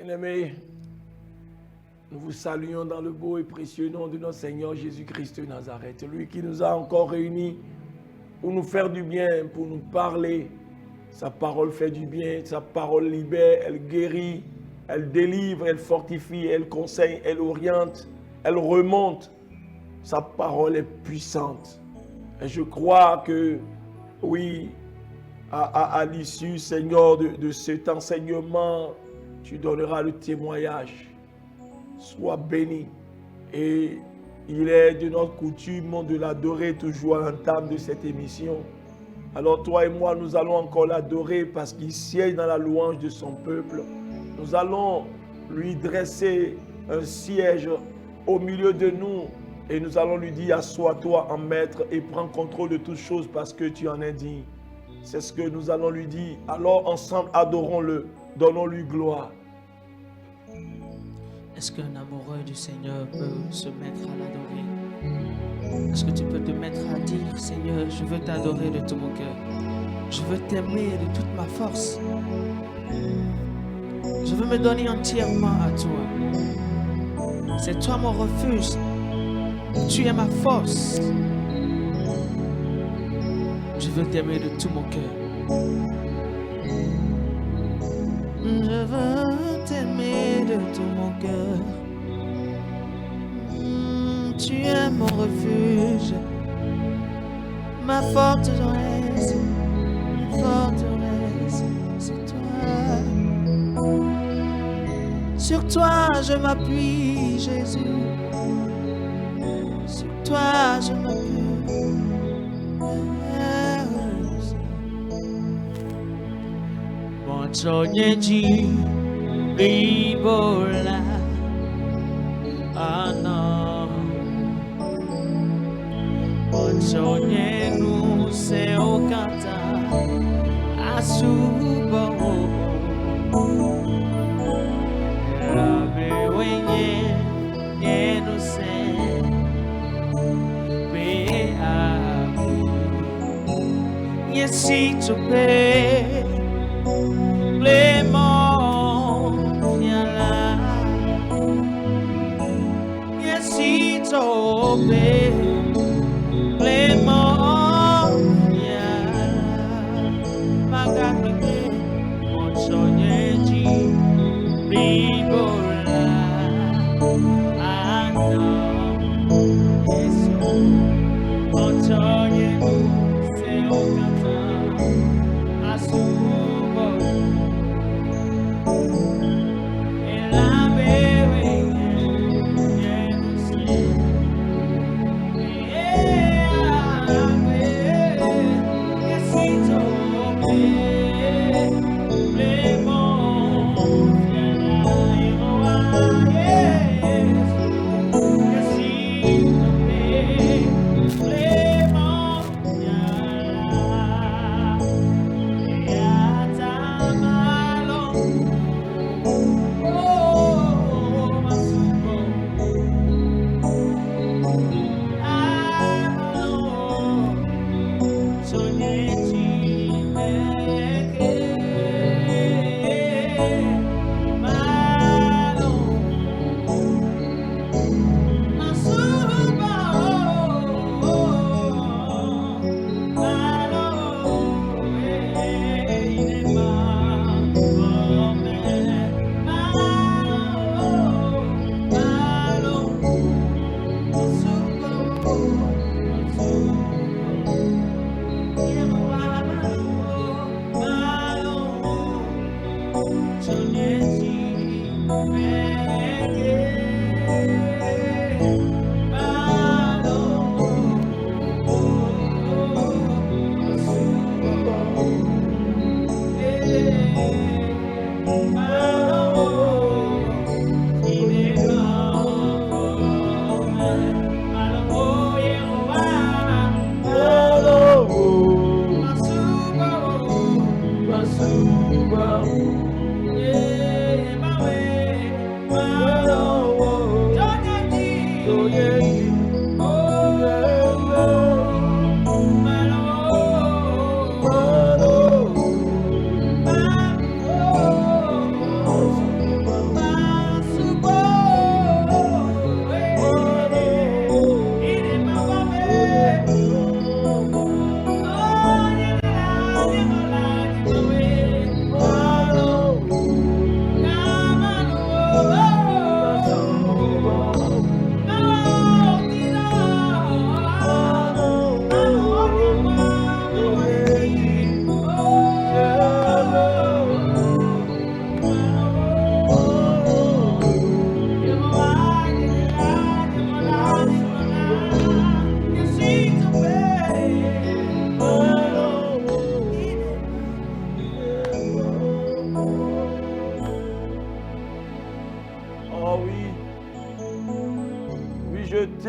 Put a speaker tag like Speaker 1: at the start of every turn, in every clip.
Speaker 1: Bien-aimés, nous vous saluons dans le beau et précieux nom de notre Seigneur Jésus-Christ de Nazareth, lui qui nous a encore réunis pour nous faire du bien, pour nous parler. Sa parole fait du bien, sa parole libère, elle guérit, elle délivre, elle fortifie, elle conseille, elle oriente, elle remonte. Sa parole est puissante. Et je crois que, oui, à l'issue, Seigneur, de cet enseignement, tu donneras le témoignage. Sois béni. Et il est de notre coutume de l'adorer toujours à l'entame de cette émission. Alors toi et moi, nous allons encore l'adorer parce qu'il siège dans la louange de son peuple. Nous allons lui dresser un siège au milieu de nous et nous allons lui dire: assois-toi en maître et prends contrôle de toutes choses parce que tu en es digne. C'est ce que nous allons lui dire. Alors ensemble, adorons-le, donnons-lui gloire.
Speaker 2: Est-ce qu'un amoureux du Seigneur peut se mettre à l'adorer? Est-ce que tu peux te mettre à dire: Seigneur, je veux t'adorer de tout mon cœur. Je veux t'aimer de toute ma force. Je veux me donner entièrement à toi. C'est toi mon refuge. Tu es ma force. Je veux t'aimer de tout mon cœur. Je veux t'aimer de tout mon cœur. Tu es mon refuge, ma forteresse, c'est toi. Sur toi je m'appuie, Jésus. Sur toi je m'appuie. Montonyeji Bibola Ana Montonye se okata Asubo Rabe wenye Yenu se Be abu Yesi tupe Clément, viens là. Yesi tobe. Clément, viens là. Magabeke, mon sonyeji, bibola. Ah non, Yesu, mon sonyeji, c'est au kata, asu.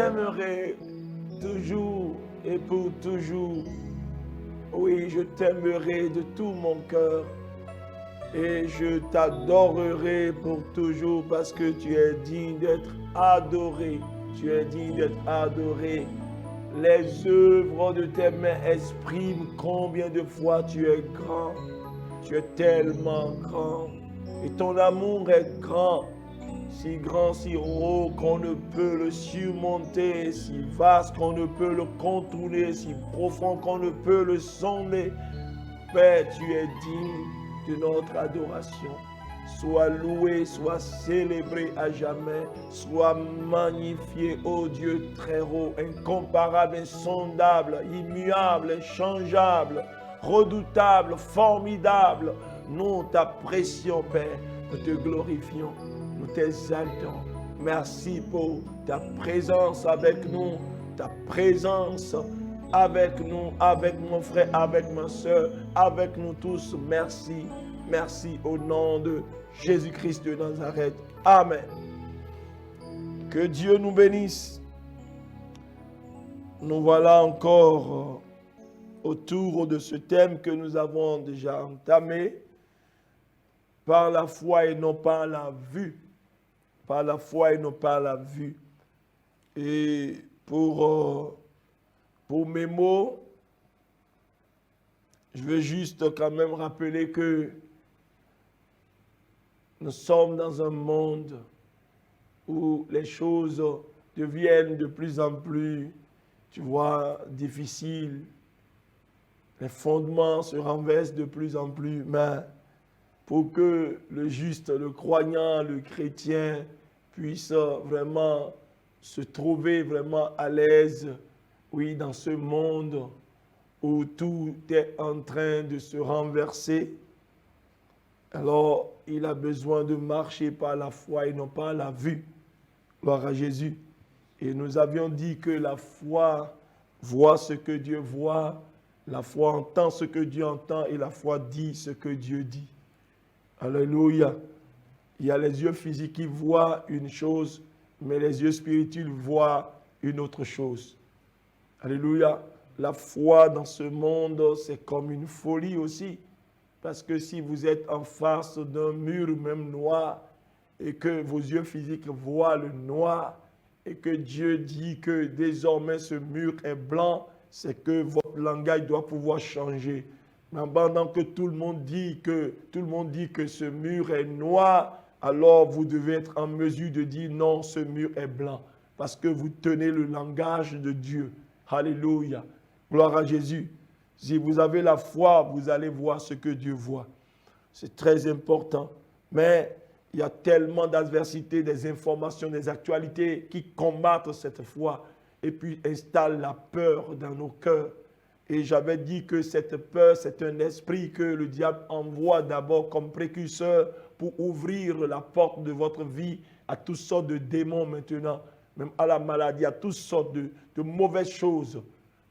Speaker 1: t'aimerai toujours et pour toujours. Oui, je t'aimerai de tout mon cœur et je t'adorerai pour toujours parce que tu es digne d'être adoré. Tu es digne d'être adoré. Les œuvres de tes mains expriment combien de fois tu es grand. Tu es tellement grand. Et ton amour est grand, si grand, si haut qu'on ne peut le surmonter, si vaste qu'on ne peut le contourner, si profond qu'on ne peut le sonder. Père, tu es digne de notre adoration. Sois loué, sois célébré à jamais, sois magnifié, ô Dieu très haut, incomparable, insondable, immuable, inchangeable, redoutable, formidable. Nous t'apprécions, Père, nous te glorifions, nous t'exaltons. Merci pour ta présence avec nous, ta présence avec nous, avec mon frère, avec ma soeur, avec nous tous. Merci, merci au nom de Jésus-Christ de Nazareth. Amen. Que Dieu nous bénisse. Nous voilà encore autour de ce thème que nous avons déjà entamé. Par la foi et non par la vue. Par la foi et non par la vue. Et pour mes mots, je veux juste quand même rappeler que nous sommes dans un monde où les choses deviennent de plus en plus, tu vois, difficiles. Les fondements se renversent de plus en plus, mais pour que le juste, le croyant, le chrétien puisse vraiment se trouver vraiment à l'aise, oui, dans ce monde où tout est en train de se renverser. Alors, il a besoin de marcher par la foi et non par la vue. Gloire à Jésus. Et nous avions dit que la foi voit ce que Dieu voit, la foi entend ce que Dieu entend et la foi dit ce que Dieu dit. Alléluia. Il y a les yeux physiques qui voient une chose, mais les yeux spirituels voient une autre chose. Alléluia. La foi dans ce monde, c'est comme une folie aussi. Parce que si vous êtes en face d'un mur même noir et que vos yeux physiques voient le noir et que Dieu dit que désormais ce mur est blanc, c'est que votre langage doit pouvoir changer. Mais pendant que tout le monde dit que ce mur est noir, alors vous devez être en mesure de dire non, ce mur est blanc. Parce que vous tenez le langage de Dieu. Alléluia. Gloire à Jésus. Si vous avez la foi, vous allez voir ce que Dieu voit. C'est très important. Mais il y a tellement d'adversités, des informations, des actualités qui combattent cette foi et puis installent la peur dans nos cœurs. Et j'avais dit que cette peur, c'est un esprit que le diable envoie d'abord comme précurseur pour ouvrir la porte de votre vie à toutes sortes de démons maintenant, même à la maladie, à toutes sortes de mauvaises choses.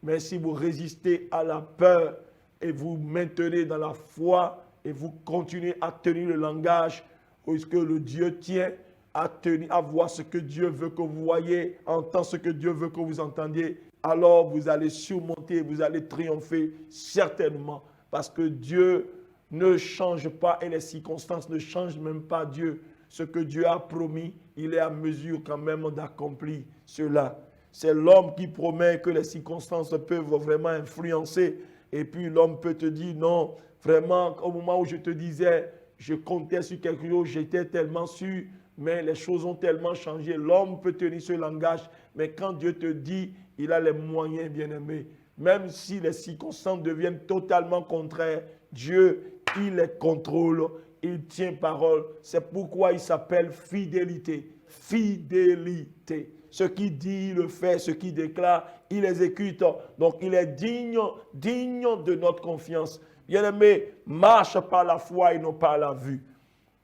Speaker 1: Mais si vous résistez à la peur et vous maintenez dans la foi et vous continuez à tenir le langage puisque le Dieu tient, à voir ce que Dieu veut que vous voyez, entendre ce que Dieu veut que vous entendiez, alors vous allez surmonter, vous allez triompher certainement. Parce que Dieu ne change pas et les circonstances ne changent même pas Dieu. Ce que Dieu a promis, il est à mesure quand même d'accomplir cela. C'est l'homme qui promet que les circonstances peuvent vraiment influencer. Et puis l'homme peut te dire non, vraiment, au moment où je te disais, je comptais sur quelque chose, j'étais tellement sûr, mais les choses ont tellement changé. L'homme peut tenir ce langage, mais quand Dieu te dit, il a les moyens, bien-aimés. Même si les circonstances deviennent totalement contraires, Dieu, il les contrôle, il tient parole. C'est pourquoi il s'appelle fidélité. Fidélité. Ce qu'il dit, il le fait. Ce qu'il déclare, il exécute. Donc, il est digne de notre confiance. Bien-aimé, marche par la foi et non par la vue.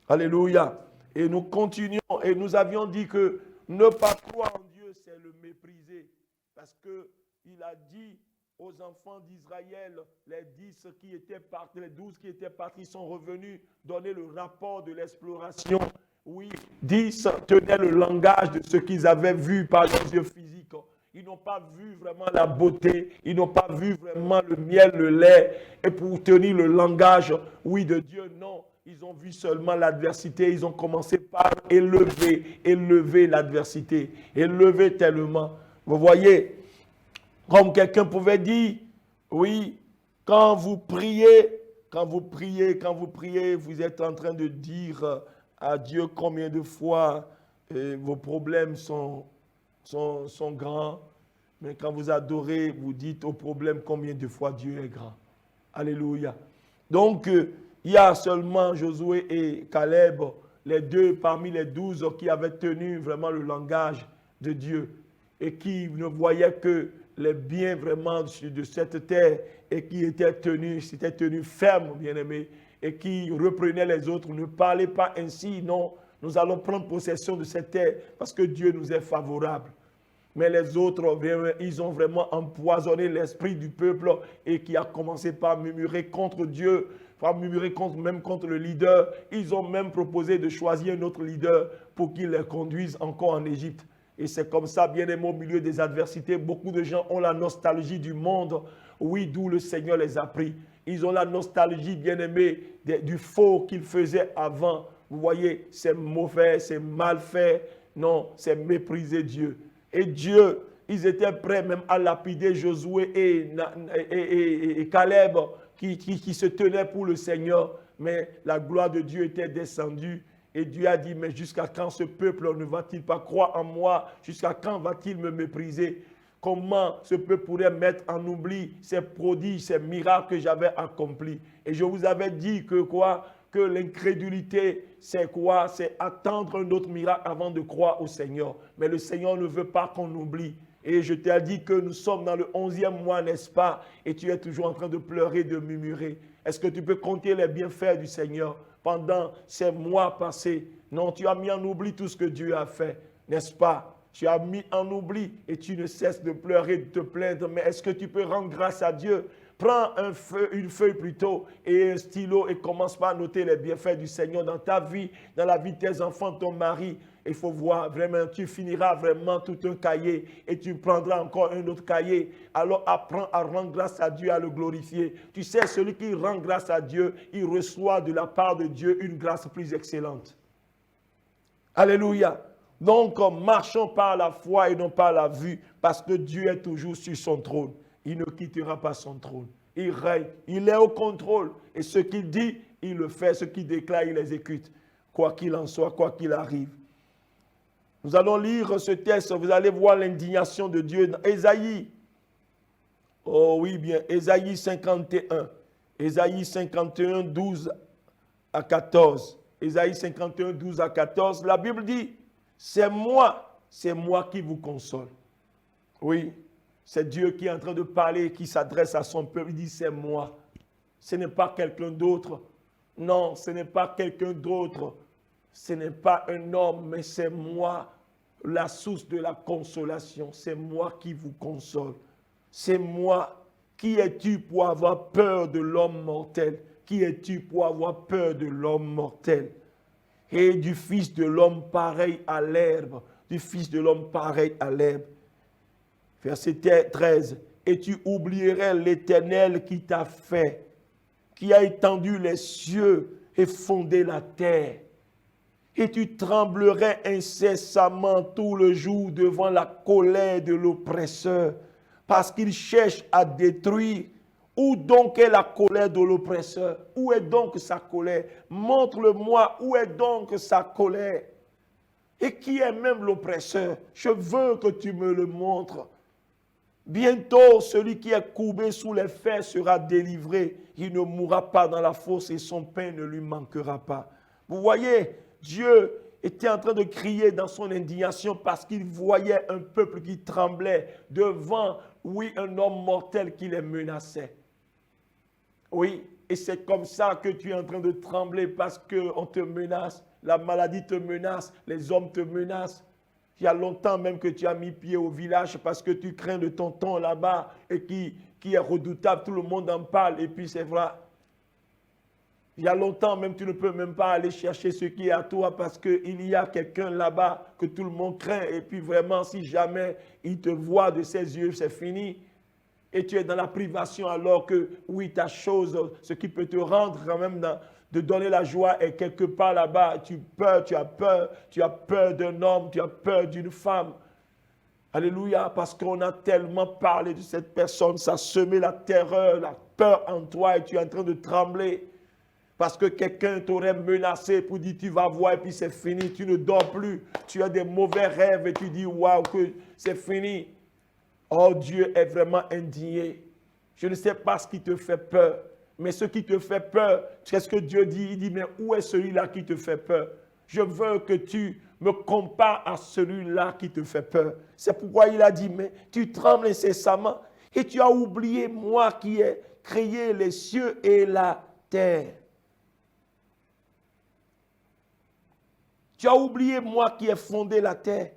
Speaker 1: Alléluia. Et nous continuons. Et nous avions dit que ne pas croire en Dieu, c'est le mépriser. Parce qu'il a dit aux enfants d'Israël, les 10 qui étaient partis, les 12 qui étaient partis sont revenus donner le rapport de l'exploration oui, 10 tenaient le langage de ce qu'ils avaient vu par leurs yeux physiques. Ils n'ont pas vu vraiment la beauté, ils n'ont pas vu vraiment le miel, le lait, et pour tenir le langage, oui, de Dieu, non. Ils ont vu seulement l'adversité, ils ont commencé par élever l'adversité, élever tellement. Vous voyez, comme quelqu'un pouvait dire, oui, quand vous priez, vous êtes en train de dire à Dieu combien de fois vos problèmes sont grands. Mais quand vous adorez, vous dites au problème combien de fois Dieu est grand. Alléluia. Donc, il y a seulement Josué et Caleb, les deux parmi les 12 qui avaient tenu vraiment le langage de Dieu et qui ne voyaient que les biens vraiment de cette terre et qui s'étaient tenus fermes, bien-aimés, et qui reprenaient les autres. Ne parlez pas ainsi, non. Nous allons prendre possession de cette terre parce que Dieu nous est favorable. Mais les autres, ils ont vraiment empoisonné l'esprit du peuple et qui a commencé par murmurer contre Dieu, par murmurer même contre le leader. Ils ont même proposé de choisir un autre leader pour qu'il les conduise encore en Égypte. Et c'est comme ça, bien aimé, au milieu des adversités, beaucoup de gens ont la nostalgie du monde, oui, d'où le Seigneur les a pris. Ils ont la nostalgie, bien aimé, du faux qu'ils faisaient avant. Vous voyez, c'est mauvais, c'est mal fait. Non, c'est mépriser Dieu. Et Dieu, ils étaient prêts même à lapider Josué et Caleb qui se tenaient pour le Seigneur. Mais la gloire de Dieu était descendue. Et Dieu a dit, mais jusqu'à quand ce peuple ne va-t-il pas croire en moi? Jusqu'à quand va-t-il me mépriser? Comment ce peuple pourrait mettre en oubli ces prodiges, ces miracles que j'avais accomplis? Et je vous avais dit que quoi? Que l'incrédulité, c'est quoi? C'est attendre un autre miracle avant de croire au Seigneur. Mais le Seigneur ne veut pas qu'on oublie. Et je t'ai dit que nous sommes dans le 11e mois, n'est-ce pas? Et tu es toujours en train de pleurer, de murmurer. Est-ce que tu peux compter les bienfaits du Seigneur pendant ces mois passés? Non, tu as mis en oubli tout ce que Dieu a fait, n'est-ce pas? Tu as mis en oubli et tu ne cesses de pleurer, de te plaindre. Mais est-ce que tu peux rendre grâce à Dieu? Prends une feuille plutôt et un stylo et commence par noter les bienfaits du Seigneur dans ta vie, dans la vie de tes enfants, ton mari. Il faut voir vraiment, tu finiras vraiment tout un cahier et tu prendras encore un autre cahier. Alors apprends à rendre grâce à Dieu, à le glorifier. Tu sais, celui qui rend grâce à Dieu, il reçoit de la part de Dieu une grâce plus excellente. Alléluia. Donc, marchons par la foi et non par la vue, parce que Dieu est toujours sur son trône. Il ne quittera pas son trône. Il règne, il est au contrôle. Et ce qu'il dit, il le fait. Ce qu'il déclare, il exécute. Quoi qu'il en soit, quoi qu'il arrive. Nous allons lire ce texte. Vous allez voir l'indignation de Dieu dans Ésaïe. Oh oui, bien. Ésaïe 51. Ésaïe 51, 12 à 14. Ésaïe 51, 12 à 14. La Bible dit, c'est moi qui vous console. Oui. C'est Dieu qui est en train de parler, qui s'adresse à son peuple. Il dit, c'est moi. Ce n'est pas quelqu'un d'autre. Non, ce n'est pas quelqu'un d'autre. Ce n'est pas un homme, mais c'est moi, la source de la consolation. C'est moi qui vous console. C'est moi. Qui es-tu pour avoir peur de l'homme mortel? Qui es-tu pour avoir peur de l'homme mortel? Et du Fils de l'homme pareil à l'herbe. Du Fils de l'homme pareil à l'herbe. Verset 13. Et tu oublierais l'Éternel qui t'a fait, qui a étendu les cieux et fondé la terre. Et tu tremblerais incessamment tout le jour devant la colère de l'oppresseur, parce qu'il cherche à détruire. Où donc est la colère de l'oppresseur? Où est donc sa colère? Montre-le-moi, où est donc sa colère? Et qui est même l'oppresseur? Je veux que tu me le montres. Bientôt, celui qui est courbé sous les fers sera délivré. Il ne mourra pas dans la fosse et son pain ne lui manquera pas. Vous voyez, Dieu était en train de crier dans son indignation parce qu'il voyait un peuple qui tremblait devant, oui, un homme mortel qui les menaçait. Oui, et c'est comme ça que tu es en train de trembler parce qu'on te menace, la maladie te menace, les hommes te menacent. Il y a longtemps même que tu as mis pied au village parce que tu crains de ton temps là-bas et qui est redoutable. Tout le monde en parle et puis c'est vrai. Il y a longtemps, même tu ne peux même pas aller chercher ce qui est à toi parce qu'il y a quelqu'un là-bas que tout le monde craint. Et puis vraiment, si jamais il te voit de ses yeux, c'est fini. Et tu es dans la privation alors que, oui, ta chose, ce qui peut te rendre quand même de donner la joie est quelque part là-bas. Tu as peur d'un homme, tu as peur d'une femme. Alléluia, parce qu'on a tellement parlé de cette personne, ça a semé la terreur, la peur en toi et tu es en train de trembler. Parce que quelqu'un t'aurait menacé pour dire tu vas voir et puis c'est fini, tu ne dors plus. Tu as des mauvais rêves et tu dis waouh que c'est fini. Oh, Dieu est vraiment indigné. Je ne sais pas ce qui te fait peur, mais ce qui te fait peur, qu'est-ce que Dieu dit? Il dit mais où est celui-là qui te fait peur? Je veux que tu me compares à celui-là qui te fait peur. C'est pourquoi il a dit mais tu trembles incessamment et tu as oublié moi qui ai créé les cieux et la terre. Tu as oublié moi qui ai fondé la terre.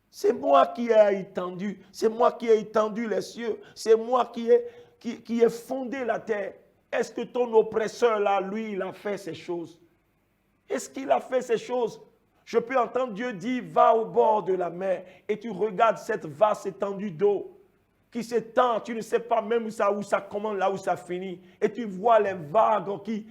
Speaker 1: C'est moi qui ai étendu. C'est moi qui ai étendu les cieux. C'est moi qui ai fondé la terre. Est-ce que ton oppresseur là, lui, il a fait ces choses? Est-ce qu'il a fait ces choses? Je peux entendre Dieu dire, va au bord de la mer et tu regardes cette vaste étendue d'eau qui s'étend, tu ne sais pas même où ça commence, là où ça finit. Et tu vois les vagues qui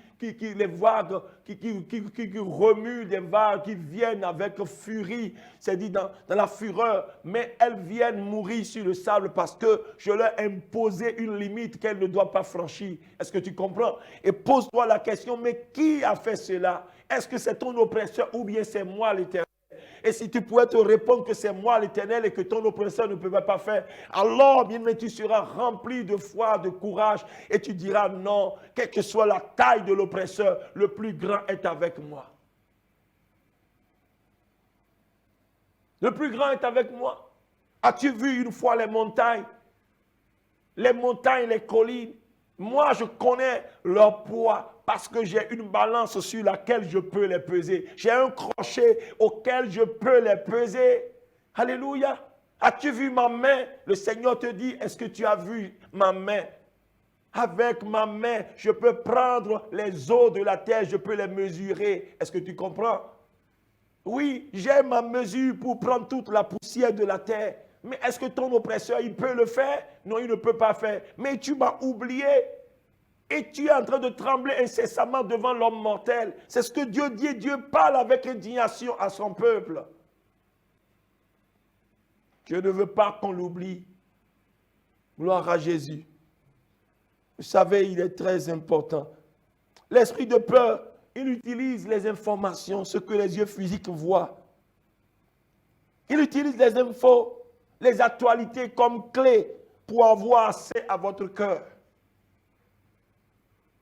Speaker 1: remuent, des vagues qui viennent avec furie, c'est dit dans la fureur, mais elles viennent mourir sur le sable parce que je leur ai imposé une limite qu'elles ne doivent pas franchir. Est-ce que tu comprends? Et pose-toi la question, mais qui a fait cela? Est-ce que c'est ton oppresseur ou bien c'est moi l'Éternel? Et si tu pouvais te répondre que c'est moi l'Éternel et que ton oppresseur ne peut pas faire, alors bien tu seras rempli de foi, de courage et tu diras non, quelle que soit la taille de l'oppresseur, le plus grand est avec moi. Le plus grand est avec moi. As-tu vu une fois les montagnes, les collines? Moi, je connais leur poids parce que j'ai une balance sur laquelle je peux les peser. J'ai un crochet auquel je peux les peser. Alléluia. As-tu vu ma main? Le Seigneur te dit, est-ce que tu as vu ma main? Avec ma main, je peux prendre les eaux de la terre, je peux les mesurer. Est-ce que tu comprends? Oui, j'ai ma mesure pour prendre toute la poussière de la terre. Mais est-ce que ton oppresseur, il peut le faire? Non, il ne peut pas faire. Mais tu m'as oublié. Et tu es en train de trembler incessamment devant l'homme mortel. C'est ce que Dieu dit. Dieu parle avec indignation à son peuple. Dieu ne veut pas qu'on l'oublie. Gloire à Jésus. Vous savez, il est très important. L'esprit de peur, il utilise les informations, ce que les yeux physiques voient. Il utilise les infos, les actualités comme clé pour avoir accès à votre cœur.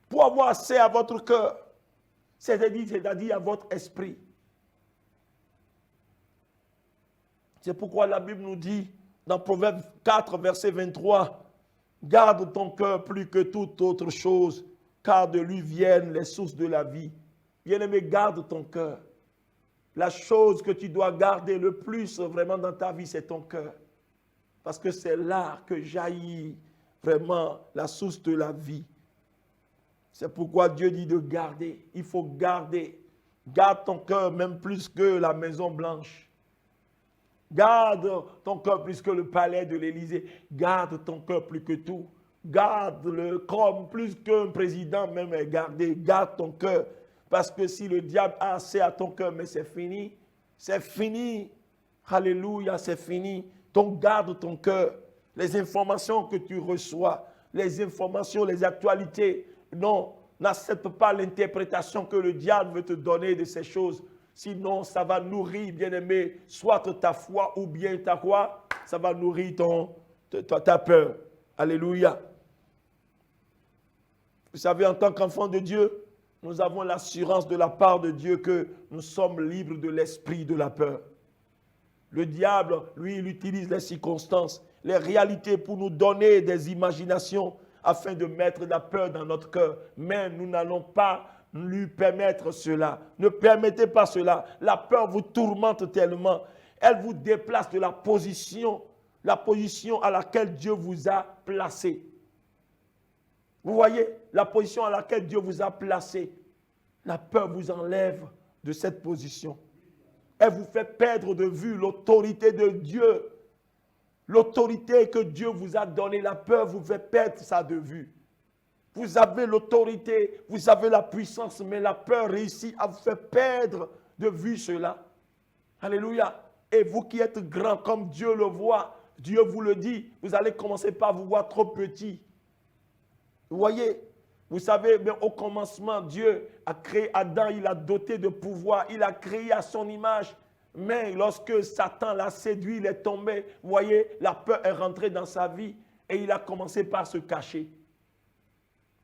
Speaker 1: Pour avoir accès à votre cœur, c'est-à-dire à votre esprit. C'est pourquoi la Bible nous dit, dans Proverbe 4, verset 23, « Garde ton cœur plus que toute autre chose, car de lui viennent les sources de la vie. » Bien-aimé, garde ton cœur. La chose que tu dois garder le plus vraiment dans ta vie, c'est ton cœur. Parce que c'est là que jaillit vraiment la source de la vie. C'est pourquoi Dieu dit de garder. Il faut garder. Garde ton cœur même plus que la Maison Blanche. Garde ton cœur plus que le palais de l'Élysée. Garde ton cœur plus que tout. Garde-le comme plus qu'un président même est gardé. Garde ton cœur. Parce que si le diable a accès à ton cœur, mais c'est fini. C'est fini. Alléluia, c'est fini. Donc garde ton cœur. Les informations que tu reçois, les informations, les actualités, non, n'accepte pas l'interprétation que le diable veut te donner de ces choses. Sinon, ça va nourrir, bien-aimé, soit ta foi ou bien ta quoi? Ça va nourrir ta peur. Alléluia. Vous savez, en tant qu'enfant de Dieu, nous avons l'assurance de la part de Dieu que nous sommes libres de l'esprit de la peur. Le diable, lui, il utilise les circonstances, les réalités pour nous donner des imaginations afin de mettre la peur dans notre cœur. Mais nous n'allons pas lui permettre cela. Ne permettez pas cela. La peur vous tourmente tellement. Elle vous déplace de la position à laquelle Dieu vous a placé. Vous voyez, la position à laquelle Dieu vous a placé. La peur vous enlève de cette position. Elle vous fait perdre de vue l'autorité de Dieu. L'autorité que Dieu vous a donnée, la peur vous fait perdre ça de vue. Vous avez l'autorité, vous avez la puissance, mais la peur réussit à vous faire perdre de vue cela. Alléluia. Et vous qui êtes grand comme Dieu le voit, Dieu vous le dit, vous allez commencer par vous voir trop petit. Vous voyez, vous savez, mais au commencement, Dieu a créé Adam, il l'a doté de pouvoir, il a créé à son image. Mais lorsque Satan l'a séduit, il est tombé, vous voyez, la peur est rentrée dans sa vie et il a commencé par se cacher.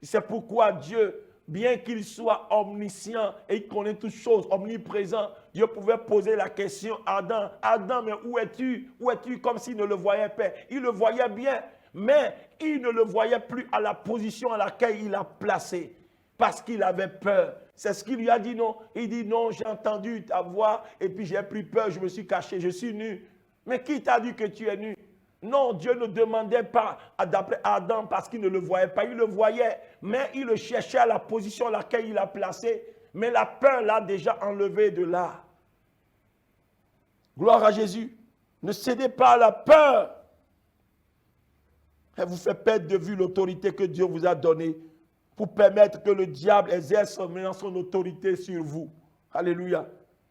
Speaker 1: C'est pourquoi Dieu, bien qu'il soit omniscient et il connaît toutes choses, omniprésent, Dieu pouvait poser la question à Adam, Adam, mais où es-tu? Où es-tu? Comme s'il ne le voyait pas. Il le voyait bien, mais il ne le voyait plus à la position à laquelle il l'a placé, parce qu'il avait peur. C'est ce qu'il lui a dit, non? Il dit, non, j'ai entendu ta voix, et puis j'ai pris peur, je me suis caché, je suis nu. Mais qui t'a dit que tu es nu? Non, Dieu ne demandait pas d'après Adam parce qu'il ne le voyait pas. Il le voyait, mais il le cherchait à la position à laquelle il l'a placé. Mais la peur l'a déjà enlevé de là. Gloire à Jésus. Ne cédez pas à la peur. Elle vous fait perdre de vue l'autorité que Dieu vous a donnée pour permettre que le diable exerce maintenant son autorité sur vous. Alléluia.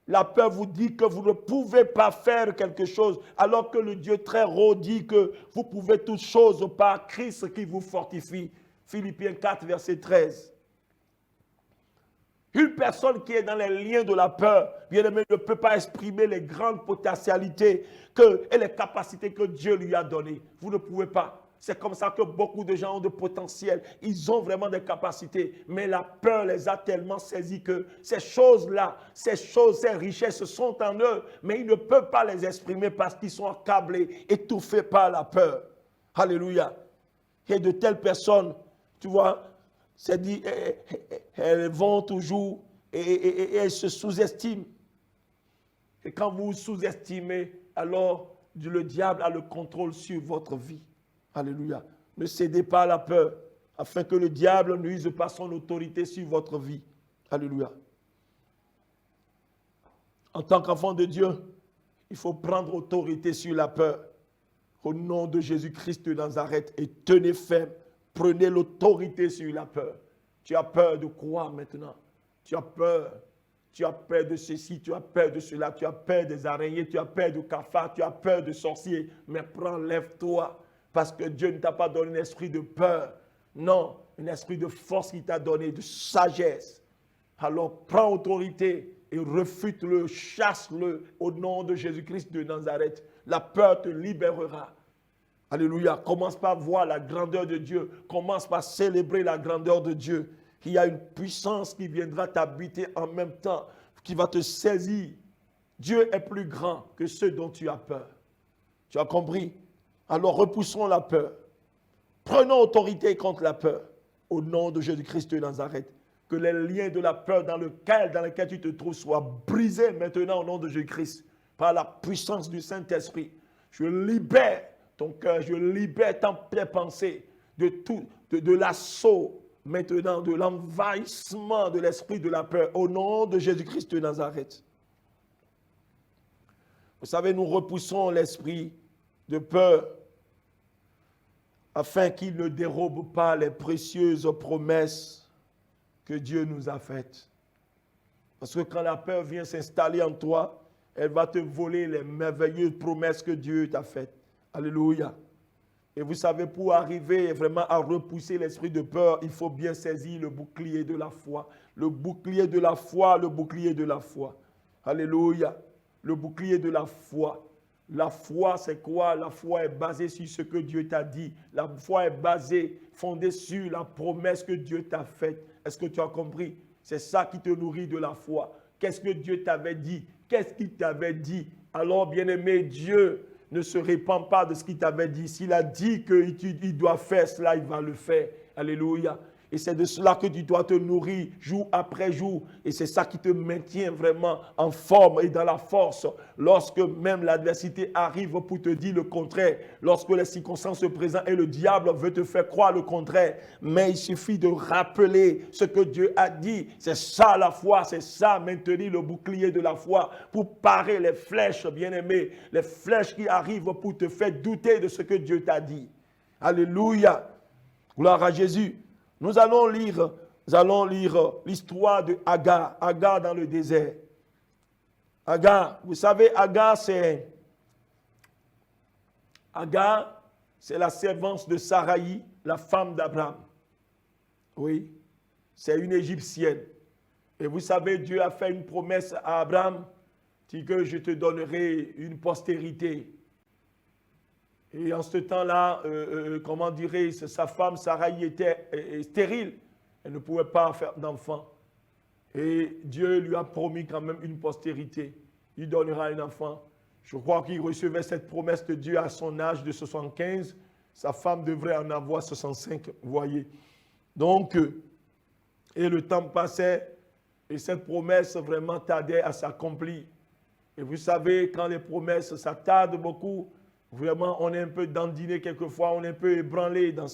Speaker 1: La peur vous dit que vous ne pouvez pas faire quelque chose, alors que le Dieu très haut dit que vous pouvez toutes choses par Christ qui vous fortifie. Philippiens 4, verset 13. Une personne qui est dans les liens de la peur, bien aimé, ne peut pas exprimer les grandes potentialités et les capacités que Dieu lui a données. Vous ne pouvez pas. C'est comme ça que beaucoup de gens ont de potentiel. Ils ont vraiment des capacités. Mais la peur les a tellement saisis que ces choses-là, ces richesses sont en eux. Mais ils ne peuvent pas les exprimer parce qu'ils sont accablés, étouffés par la peur. Alléluia. Et de telles personnes, tu vois, c'est dit, elles vont toujours et elles se sous-estiment. Et quand vous vous sous-estimez, alors le diable a le contrôle sur votre vie. Alléluia. Ne cédez pas à la peur, afin que le diable n'use pas son autorité sur votre vie. Alléluia. En tant qu'enfant de Dieu, il faut prendre autorité sur la peur. Au nom de Jésus-Christ de Nazareth, et tenez ferme. Prenez l'autorité sur la peur. Tu as peur de quoi maintenant? Tu as peur. Tu as peur de ceci, tu as peur de cela, tu as peur des araignées, tu as peur de cafards, tu as peur de sorciers. Mais prends, lève-toi. Parce que Dieu ne t'a pas donné un esprit de peur. Non, un esprit de force qu'il t'a donné, de sagesse. Alors prends autorité et refute-le, chasse-le au nom de Jésus-Christ de Nazareth. La peur te libérera. Alléluia. Commence par voir la grandeur de Dieu. Commence par célébrer la grandeur de Dieu. Il y a une puissance qui viendra t'habiter en même temps, qui va te saisir. Dieu est plus grand que ceux dont tu as peur. Tu as compris? Alors repoussons la peur. Prenons autorité contre la peur. Au nom de Jésus-Christ de Nazareth. Que les liens de la peur dans lesquels tu te trouves soient brisés maintenant au nom de Jésus-Christ. Par la puissance du Saint-Esprit. Je libère ton cœur, je libère tes pensées de l'assaut maintenant, de l'envahissement de l'esprit de la peur. Au nom de Jésus-Christ de Nazareth. Vous savez, nous repoussons l'esprit de peur afin qu'il ne dérobe pas les précieuses promesses que Dieu nous a faites. Parce que quand la peur vient s'installer en toi, elle va te voler les merveilleuses promesses que Dieu t'a faites. Alléluia. Et vous savez, pour arriver vraiment à repousser l'esprit de peur, il faut bien saisir le bouclier de la foi. Le bouclier de la foi, le bouclier de la foi. Alléluia. Le bouclier de la foi. La foi, c'est quoi? La foi est basée sur ce que Dieu t'a dit. La foi est basée, fondée sur la promesse que Dieu t'a faite. Est-ce que tu as compris? C'est ça qui te nourrit de la foi. Qu'est-ce que Dieu t'avait dit? Qu'est-ce qu'il t'avait dit? Alors, bien-aimé, Dieu ne se répand pas de ce qu'il t'avait dit. S'il a dit qu'il doit faire cela, il va le faire. Alléluia. Et c'est de cela que tu dois te nourrir jour après jour. Et c'est ça qui te maintient vraiment en forme et dans la force. Lorsque même l'adversité arrive pour te dire le contraire. Lorsque les circonstances se présentent et le diable veut te faire croire le contraire. Mais il suffit de rappeler ce que Dieu a dit. C'est ça la foi. C'est ça maintenir le bouclier de la foi. Pour parer les flèches, bien-aimés. Les flèches qui arrivent pour te faire douter de ce que Dieu t'a dit. Alléluia. Gloire à Jésus. Nous allons lire l'histoire de Agar. Agar dans le désert. Agar, vous savez, Agar, c'est la servante de Saraï, la femme d'Abraham. Oui, c'est une Égyptienne. Et vous savez, Dieu a fait une promesse à Abraham, dit que je te donnerai une postérité. Et en ce temps-là, comment dirais-je, sa femme Saraï était stérile. Elle ne pouvait pas faire d'enfant. Et Dieu lui a promis quand même une postérité. Il donnera un enfant. Je crois qu'il recevait cette promesse de Dieu à son âge de 75. Sa femme devrait en avoir 65, vous voyez. Donc, et le temps passait et cette promesse vraiment tardait à s'accomplir. Et vous savez, quand les promesses, ça tarde beaucoup, vraiment, on est un peu dandiné quelquefois, on est un peu ébranlé dans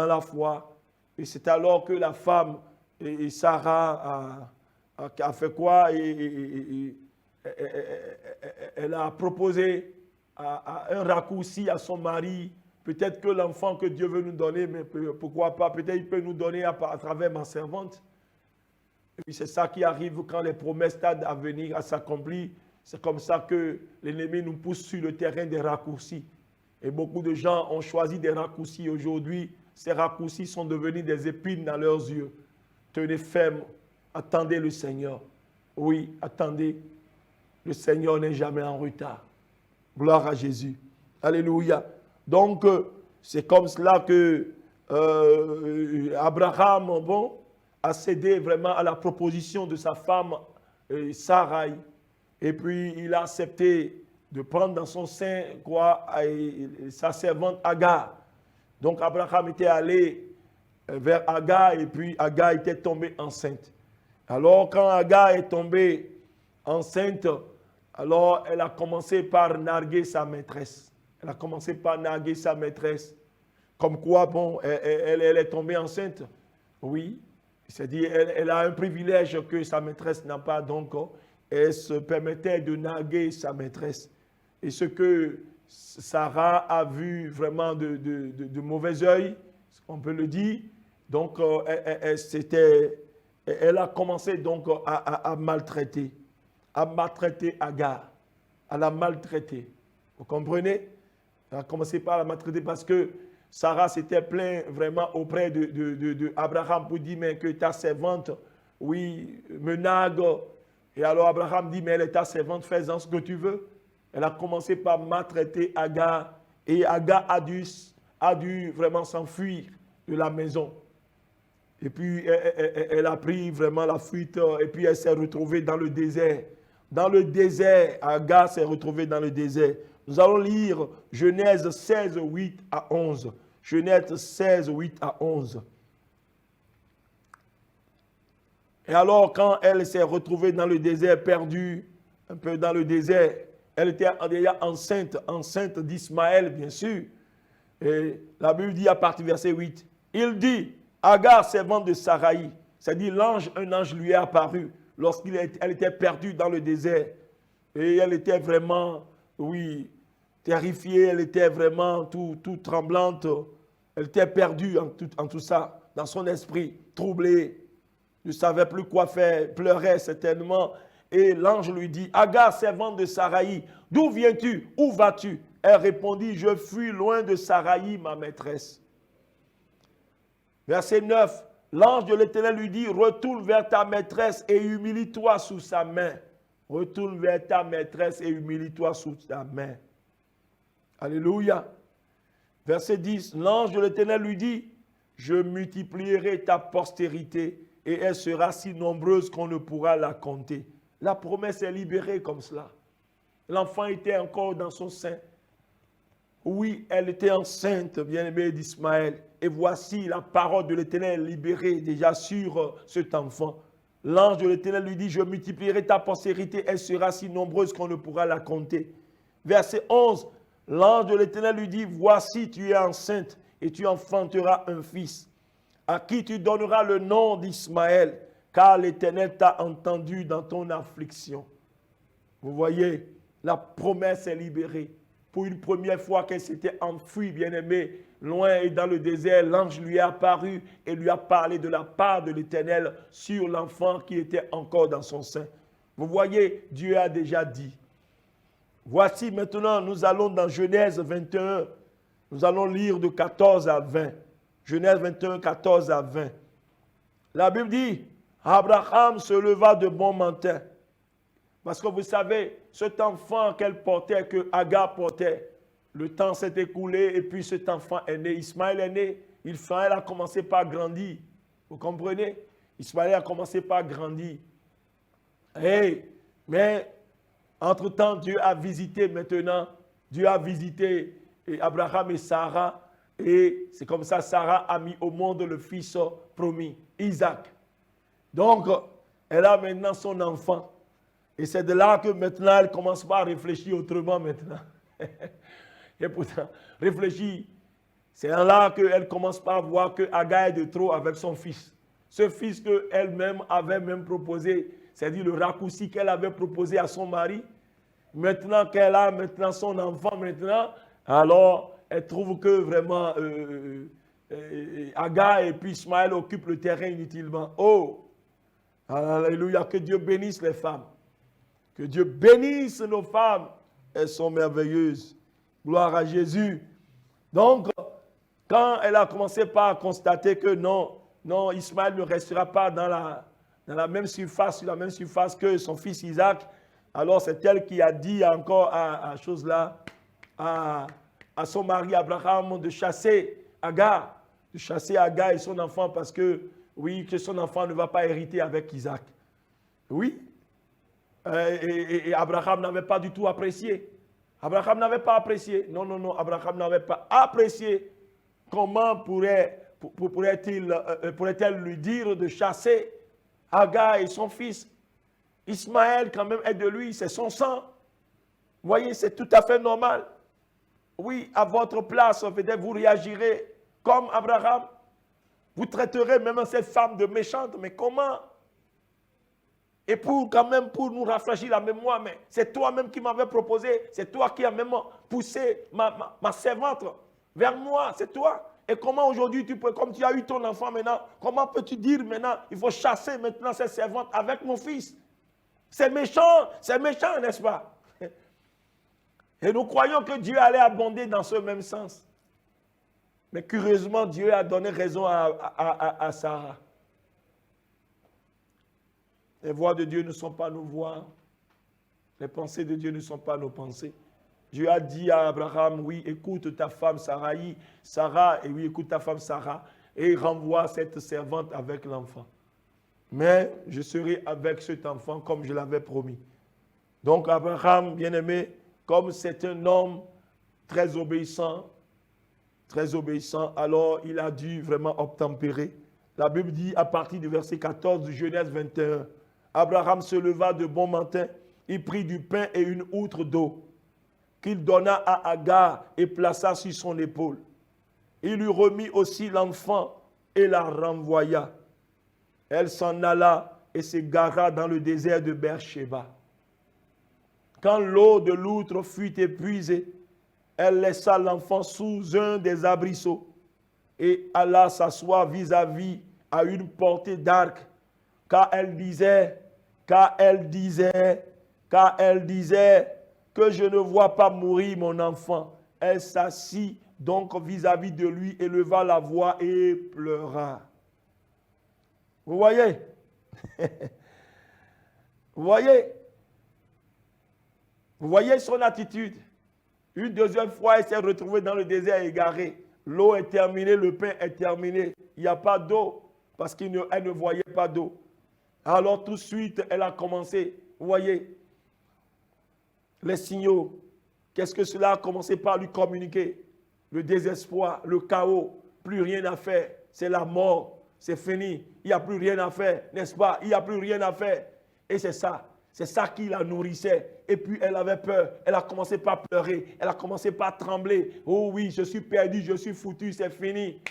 Speaker 1: la foi. Et c'est alors que la femme, et Sarah, a fait quoi? Elle a proposé un raccourci à son mari. Peut-être que l'enfant que Dieu veut nous donner, mais pourquoi pas? Peut-être qu'il peut nous donner à travers ma servante. Et puis c'est ça qui arrive quand les promesses tardent à venir, à s'accomplir. C'est comme ça que l'ennemi nous pousse sur le terrain des raccourcis. Et beaucoup de gens ont choisi des raccourcis aujourd'hui. Ces raccourcis sont devenus des épines dans leurs yeux. Tenez ferme, attendez le Seigneur. Oui, attendez. Le Seigneur n'est jamais en retard. Gloire à Jésus. Alléluia. Donc, c'est comme cela que Abraham, a cédé vraiment à la proposition de sa femme Saraï. Et puis, il a accepté de prendre dans son sein sa servante Agar. Donc, Abraham était allé vers Agar et puis Agar était tombée enceinte. Alors, quand Agar est tombée enceinte, alors elle a commencé par narguer sa maîtresse. Elle a commencé par narguer sa maîtresse. Comme quoi, elle est tombée enceinte. Oui, c'est-à-dire elle a un privilège que sa maîtresse n'a pas, donc elle se permettait de narguer sa maîtresse. Et ce que Sarah a vu vraiment de mauvais œil, on peut le dire, donc elle a commencé donc à maltraiter Agar, à la maltraiter. Vous comprenez? Elle a commencé par la maltraiter parce que Sarah s'était plaint vraiment auprès de Abraham pour dire mais que ta servante, oui, me nargue. Et alors Abraham dit mais elle est ta servante, fais-en ce que tu veux. Elle a commencé par maltraiter Agar et Agar a dû vraiment s'enfuir de la maison. Et puis elle a pris vraiment la fuite et puis elle s'est retrouvée dans le désert. Dans le désert, Agar s'est retrouvée dans le désert. Nous allons lire Genèse 16, 8 à 11. Genèse 16, 8 à 11. Et alors, quand elle s'est retrouvée dans le désert, perdue, un peu dans le désert, elle était déjà enceinte d'Ismaël, bien sûr. Et la Bible dit à partir du verset 8, il dit, Agar, servante de Saraï, c'est-à-dire un ange lui est apparu lorsqu'elle était perdue dans le désert. Et elle était vraiment, oui, terrifiée, elle était vraiment tout tremblante. Elle était perdue en tout ça, dans son esprit, troublée. Ne savait plus quoi faire, pleurait certainement. Et l'ange lui dit, Agar, servante de Saraï, d'où viens-tu? Où vas-tu? Elle répondit, je fuis loin de Saraï, ma maîtresse. Verset 9, l'ange de l'Éternel lui dit, retourne vers ta maîtresse et humilie-toi sous sa main. Retourne vers ta maîtresse et humilie-toi sous sa main. Alléluia. Verset 10, l'ange de l'Éternel lui dit, je multiplierai ta postérité et elle sera si nombreuse qu'on ne pourra la compter. La promesse est libérée comme cela. L'enfant était encore dans son sein. Oui, elle était enceinte, bien-aimée d'Ismaël. Et voici la parole de l'Éternel libérée déjà sur cet enfant. L'ange de l'Éternel lui dit, je multiplierai ta postérité, elle sera si nombreuse qu'on ne pourra la compter. Verset 11, l'ange de l'Éternel lui dit, voici tu es enceinte et tu enfanteras un fils, à qui tu donneras le nom d'Ismaël, car l'Éternel t'a entendu dans ton affliction. Vous voyez, la promesse est libérée. Pour une première fois qu'elle s'était enfuie, bien-aimée, loin et dans le désert, l'ange lui est apparu et lui a parlé de la part de l'Éternel sur l'enfant qui était encore dans son sein. Vous voyez, Dieu a déjà dit. Voici maintenant, nous allons dans Genèse 21. Nous allons lire de 14 à 20. Genèse 21, 14 à 20. La Bible dit, Abraham se leva de bon matin. Parce que vous savez, cet enfant qu'elle portait, que Agar portait, le temps s'est écoulé et puis cet enfant est né. Ismaël est né. Ismaël a commencé par grandir. Vous comprenez? Ismaël a commencé par grandir. Mais, entre-temps, Dieu a visité maintenant. Dieu a visité Abraham et Sarah. Et c'est comme ça Sarah a mis au monde le fils promis, Isaac. Donc, elle a maintenant son enfant. Et c'est de là que maintenant, elle commence pas à réfléchir autrement maintenant. Et pourtant, réfléchir, c'est là qu'elle commence par voir que Agar est de trop avec son fils. Ce fils qu'elle-même avait même proposé, c'est-à-dire le raccourci qu'elle avait proposé à son mari. Maintenant qu'elle a maintenant son enfant, alors elle trouve que vraiment Agar et puis Ismaël occupent le terrain inutilement. Oh, alléluia, que Dieu bénisse les femmes. Que Dieu bénisse nos femmes. Elles sont merveilleuses. Gloire à Jésus. Donc, quand elle a commencé par constater que non, Ismaël ne restera pas dans la même surface, sur la même surface que son fils Isaac, alors c'est elle qui a dit encore à son mari Abraham de chasser Agar et son enfant parce que, oui, que son enfant ne va pas hériter avec Isaac. Oui. Et Abraham n'avait pas du tout apprécié. Abraham n'avait pas apprécié. Non, Abraham n'avait pas apprécié. Comment pourrait-elle lui dire de chasser Agar et son fils? Ismaël, quand même, est de lui, c'est son sang. Vous voyez, c'est tout à fait normal. Oui, à votre place, peut-être vous réagirez comme Abraham. Vous traiterez même cette femme de méchante, mais comment? Et pour nous rafraîchir la mémoire, mais c'est toi-même qui m'avais proposé, c'est toi qui as même poussé ma servante vers moi, c'est toi. Et comment aujourd'hui, comme tu as eu ton enfant maintenant, comment peux-tu dire maintenant, il faut chasser maintenant cette servante avec mon fils? C'est méchant, n'est-ce pas? Et nous croyons que Dieu allait abonder dans ce même sens. Mais curieusement, Dieu a donné raison à Sarah. Les voix de Dieu ne sont pas nos voix. Les pensées de Dieu ne sont pas nos pensées. Dieu a dit à Abraham, oui, écoute ta femme Sarah, et oui, écoute ta femme Sarah, et renvoie cette servante avec l'enfant. Mais je serai avec cet enfant comme je l'avais promis. Donc Abraham, bien-aimé, comme c'est un homme très obéissant, alors il a dû vraiment obtempérer. La Bible dit à partir du verset 14 de Genèse 21, Abraham se leva de bon matin, il prit du pain et une outre d'eau, qu'il donna à Agar et plaça sur son épaule. Il lui remit aussi l'enfant et la renvoya. Elle s'en alla et s'égara dans le désert de Beersheba. Quand l'eau de l'outre fut épuisée, elle laissa l'enfant sous un des arbrisseaux et alla s'asseoir vis-à-vis à une portée d'arc, car elle disait que je ne vois pas mourir mon enfant. Elle s'assit donc vis-à-vis de lui, éleva la voix et pleura. Vous voyez? Vous voyez son attitude. Une deuxième fois, elle s'est retrouvée dans le désert égarée. L'eau est terminée, le pain est terminé. Il n'y a pas d'eau parce qu'elle ne voyait pas d'eau. Alors tout de suite, elle a commencé, vous voyez, les signaux Qu'est-ce que cela a commencé par lui communiquer? Le désespoir, le chaos, plus rien à faire, c'est la mort, c'est fini, il n'y a plus rien à faire, n'est-ce pas? Il n'y a plus rien à faire. Et c'est ça qui la nourrissait. Et puis elle avait peur, elle a commencé par pleurer, elle a commencé par trembler. Oh oui, je suis perdu, je suis foutu, c'est fini.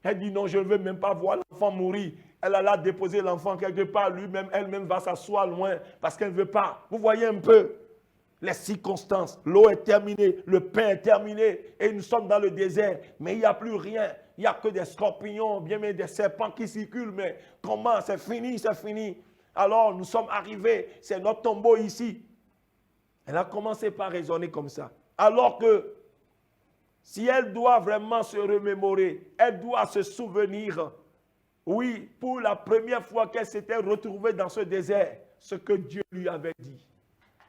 Speaker 1: Elle dit non, je ne veux même pas voir l'enfant mourir. Elle alla déposer l'enfant quelque part, lui-même, elle-même va s'asseoir loin parce qu'elle ne veut pas. Vous voyez un peu les circonstances. L'eau est terminée, le pain est terminé et nous sommes dans le désert. Mais il n'y a plus rien. Il n'y a que des scorpions, bien mais des serpents qui circulent. Mais comment? C'est fini, c'est fini. Alors nous sommes arrivés, c'est notre tombeau ici. Elle a commencé par raisonner comme ça. Alors que si elle doit vraiment se remémorer, elle doit se souvenir, oui, pour la première fois qu'elle s'était retrouvée dans ce désert, ce que Dieu lui avait dit.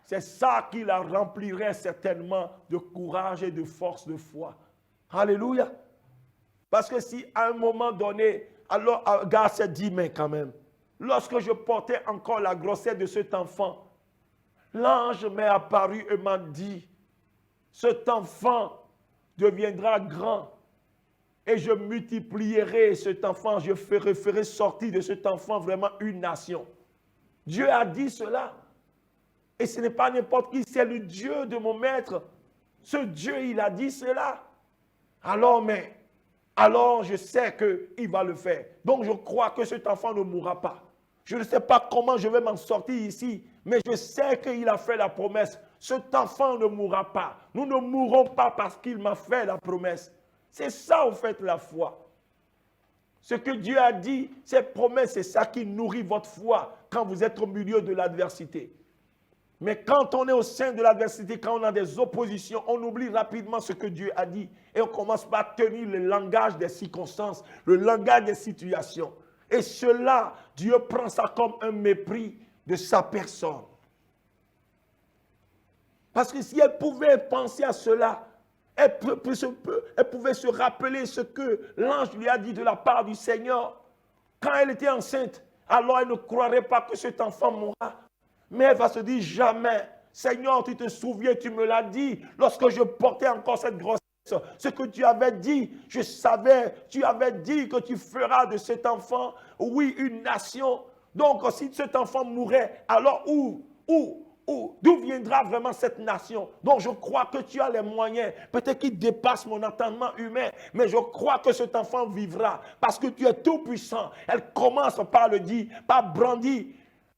Speaker 1: C'est ça qui la remplirait certainement de courage et de force de foi. Alléluia. Parce que si à un moment donné, alors Agar s'est dit, mais quand même, lorsque je portais encore la grossesse de cet enfant, l'ange m'est apparu et m'a dit, cet enfant deviendra grand et je multiplierai cet enfant, je ferai sortir de cet enfant vraiment une nation. Dieu a dit cela. Et ce n'est pas n'importe qui, c'est le Dieu de mon maître. Ce Dieu, il a dit cela. Alors je sais qu'il va le faire. Donc je crois que cet enfant ne mourra pas. Je ne sais pas comment je vais m'en sortir ici, mais je sais qu'il a fait la promesse. Cet enfant ne mourra pas. Nous ne mourrons pas parce qu'il m'a fait la promesse. C'est ça, en fait, la foi. Ce que Dieu a dit, ces promesses, c'est ça qui nourrit votre foi quand vous êtes au milieu de l'adversité. Mais quand on est au sein de l'adversité, quand on a des oppositions, on oublie rapidement ce que Dieu a dit. Et on commence par tenir le langage des circonstances, le langage des situations. Et cela, Dieu prend ça comme un mépris de sa personne. Parce que si elle pouvait penser à cela, elle pouvait se rappeler ce que l'ange lui a dit de la part du Seigneur. Quand elle était enceinte, alors elle ne croirait pas que cet enfant mourra. Mais elle va se dire jamais, Seigneur, tu te souviens, tu me l'as dit, lorsque je portais encore cette grossesse, ce que tu avais dit, je savais, tu avais dit que tu feras de cet enfant, oui, une nation. Donc, si cet enfant mourait, alors d'où viendra vraiment cette nation? Donc je crois que tu as les moyens, peut-être qu'il dépasse mon entendement humain, mais je crois que cet enfant vivra parce que tu es tout puissant. Elle commence par le dire, par brandir,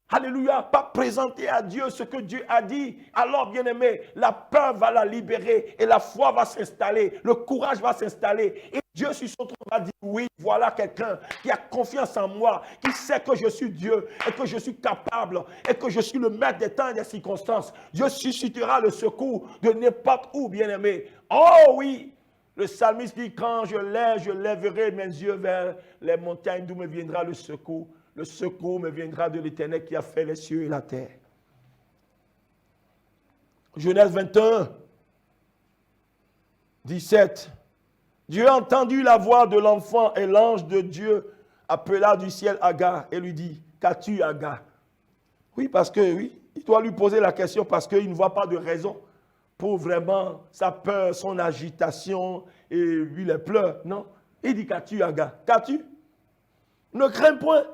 Speaker 1: alléluia, par présenter à Dieu ce que Dieu a dit. Alors bien aimé, la peur va la libérer et la foi va s'installer, le courage va s'installer. Et Dieu sur son trône va dire, oui, voilà quelqu'un qui a confiance en moi, qui sait que je suis Dieu et que je suis capable et que je suis le maître des temps et des circonstances. Dieu suscitera le secours de n'importe où, bien-aimé. Oh oui, le psalmiste dit, quand je lèverai mes yeux vers les montagnes d'où me viendra le secours. Le secours me viendra de l'Éternel qui a fait les cieux et la terre. Genèse 21, 17. Dieu a entendu la voix de l'enfant et l'ange de Dieu appela du ciel Agar et lui dit, qu'as-tu Agar? Oui, parce que, oui, il doit lui poser la question parce qu'il ne voit pas de raison pour vraiment sa peur, son agitation et lui les pleurs. Non, il dit, qu'as-tu Agar? Qu'as-tu? Ne crains point,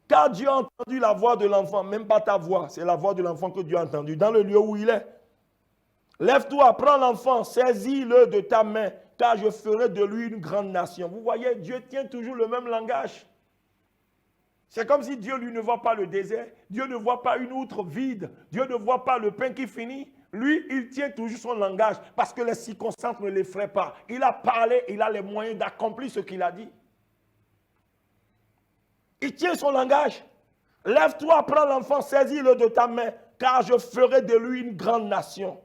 Speaker 1: car Dieu a entendu la voix de l'enfant, même pas ta voix, c'est la voix de l'enfant que Dieu a entendue dans le lieu où il est. Lève-toi, prends l'enfant, saisis-le de ta main, car je ferai de lui une grande nation. Vous voyez, Dieu tient toujours le même langage. C'est comme si Dieu, lui, ne voit pas le désert. Dieu ne voit pas une outre vide. Dieu ne voit pas le pain qui finit. Lui, il tient toujours son langage parce que les circonstances ne l'effraient pas. Il a parlé, il a les moyens d'accomplir ce qu'il a dit. Il tient son langage. Lève-toi, prends l'enfant, saisis-le de ta main, car je ferai de lui une grande nation.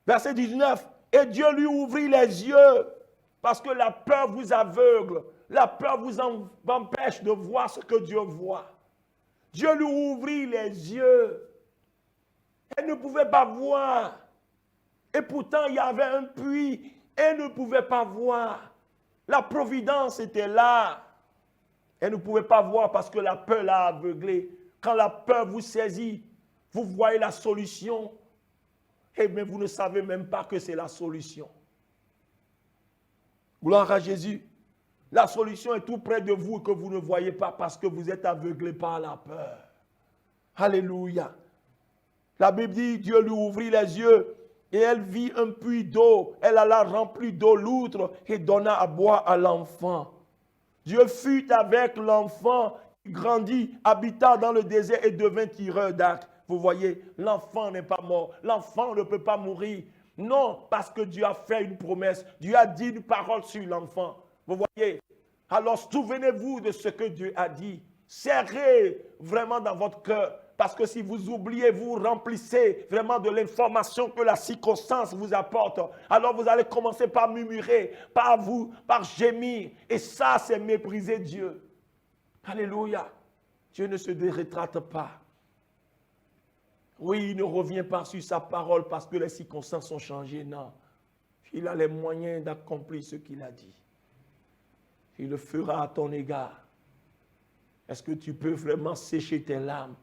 Speaker 1: Verset 19. Et Dieu lui ouvrit les yeux, parce que la peur vous aveugle. La peur vous empêche de voir ce que Dieu voit. Dieu lui ouvrit les yeux. Elle ne pouvait pas voir. Et pourtant, il y avait un puits. Elle ne pouvait pas voir. La providence était là. Elle ne pouvait pas voir parce que la peur l'a aveuglée. Quand la peur vous saisit, vous voyez la solution. Eh bien, vous ne savez même pas que c'est la solution. Gloire à Jésus. La solution est tout près de vous que vous ne voyez pas parce que vous êtes aveuglés par la peur. Alléluia. La Bible dit, Dieu lui ouvrit les yeux et elle vit un puits d'eau. Elle alla remplir d'eau l'outre et donna à boire à l'enfant. Dieu fut avec l'enfant, grandit, habita dans le désert et devint tireur d'arc. Vous voyez, l'enfant n'est pas mort. L'enfant ne peut pas mourir. Non, parce que Dieu a fait une promesse. Dieu a dit une parole sur l'enfant. Vous voyez? Alors souvenez-vous de ce que Dieu a dit. Serrez vraiment dans votre cœur. Parce que si vous oubliez, vous remplissez vraiment de l'information que la circonstance vous apporte. Alors vous allez commencer par murmurer, par gémir. Et ça, c'est mépriser Dieu. Alléluia. Dieu ne se rétracte pas. Oui, il ne revient pas sur sa parole parce que les circonstances ont changé. Non. Il a les moyens d'accomplir ce qu'il a dit. Il le fera à ton égard. Est-ce que tu peux vraiment sécher tes larmes?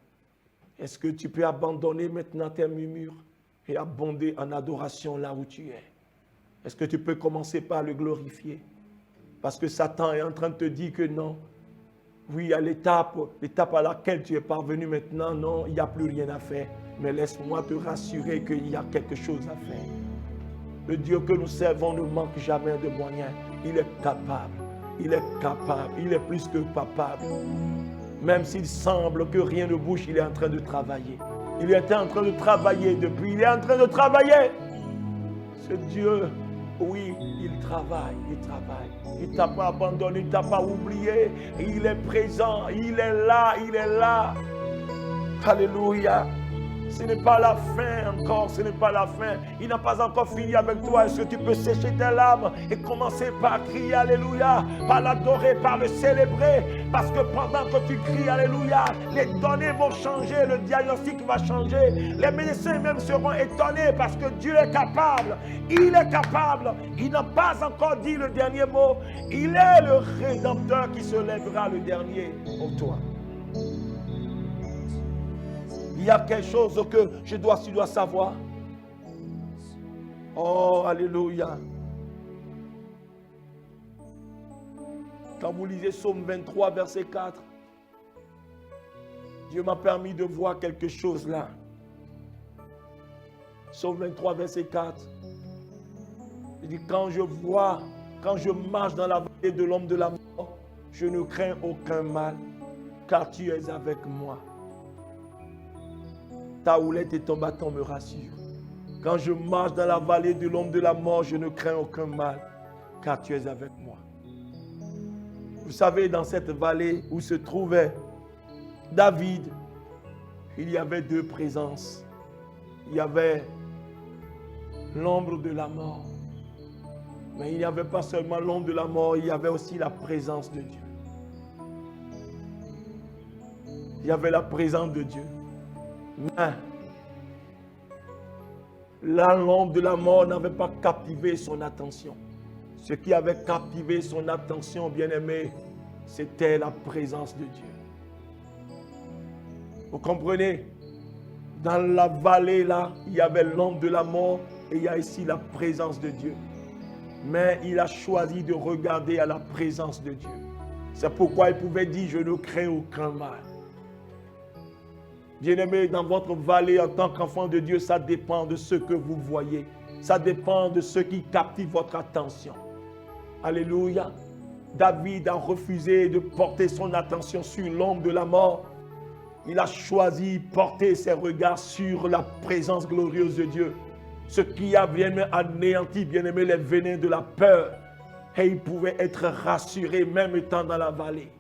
Speaker 1: Est-ce que tu peux abandonner maintenant tes murmures et abonder en adoration là où tu es? Est-ce que tu peux commencer par le glorifier? Parce que Satan est en train de te dire que non. Oui, à l'étape à laquelle tu es parvenu maintenant, non, il n'y a plus rien à faire. Mais laisse-moi te rassurer qu'il y a quelque chose à faire. Le Dieu que nous servons ne manque jamais de moyens. Il est capable. Il est capable. Il est plus que capable. Même s'il semble que rien ne bouge, il est en train de travailler. Il était en train de travailler depuis. Il est en train de travailler. Ce Dieu, oui, il travaille, il travaille. Il ne t'a pas abandonné, il ne t'a pas oublié. Il est présent, il est là, il est là. Alléluia. Ce n'est pas la fin encore, ce n'est pas la fin. Il n'a pas encore fini avec toi. Est-ce que tu peux sécher tes larmes et commencer par crier Alléluia, par l'adorer, par le célébrer? Parce que pendant que tu cries Alléluia, les données vont changer, le diagnostic va changer. Les médecins même seront étonnés parce que Dieu est capable. Il est capable. Il n'a pas encore dit le dernier mot. Il est le Rédempteur qui se lèvera le dernier pour toi. Il y a quelque chose que tu dois savoir. Oh, alléluia. Quand vous lisez Psaume 23, verset 4, Dieu m'a permis de voir quelque chose là. Psaume 23, verset 4. Il dit, quand je marche dans la vallée de l'ombre de la mort, je ne crains aucun mal, car tu es avec moi. Ta houlette et ton bâton me rassurent. Quand je marche dans la vallée de l'ombre de la mort, je ne crains aucun mal, car tu es avec moi. Vous savez, dans cette vallée où se trouvait David, il y avait deux présences. Il y avait l'ombre de la mort. Mais il n'y avait pas seulement l'ombre de la mort, il y avait aussi la présence de Dieu. Il y avait la présence de Dieu. Mais là, l'ombre de la mort n'avait pas captivé son attention. Ce qui avait captivé son attention, bien-aimé, c'était la présence de Dieu. Vous comprenez? Dans la vallée, là, il y avait l'ombre de la mort et il y a ici la présence de Dieu. Mais il a choisi de regarder à la présence de Dieu. C'est pourquoi il pouvait dire, je ne crains aucun mal. Bien-aimés, dans votre vallée, en tant qu'enfant de Dieu, ça dépend de ce que vous voyez. Ça dépend de ce qui captive votre attention. Alléluia. David a refusé de porter son attention sur l'ombre de la mort. Il a choisi de porter ses regards sur la présence glorieuse de Dieu. Ce qui a bien anéanti, bien-aimé, les venins de la peur. Et il pouvait être rassuré même étant dans la vallée.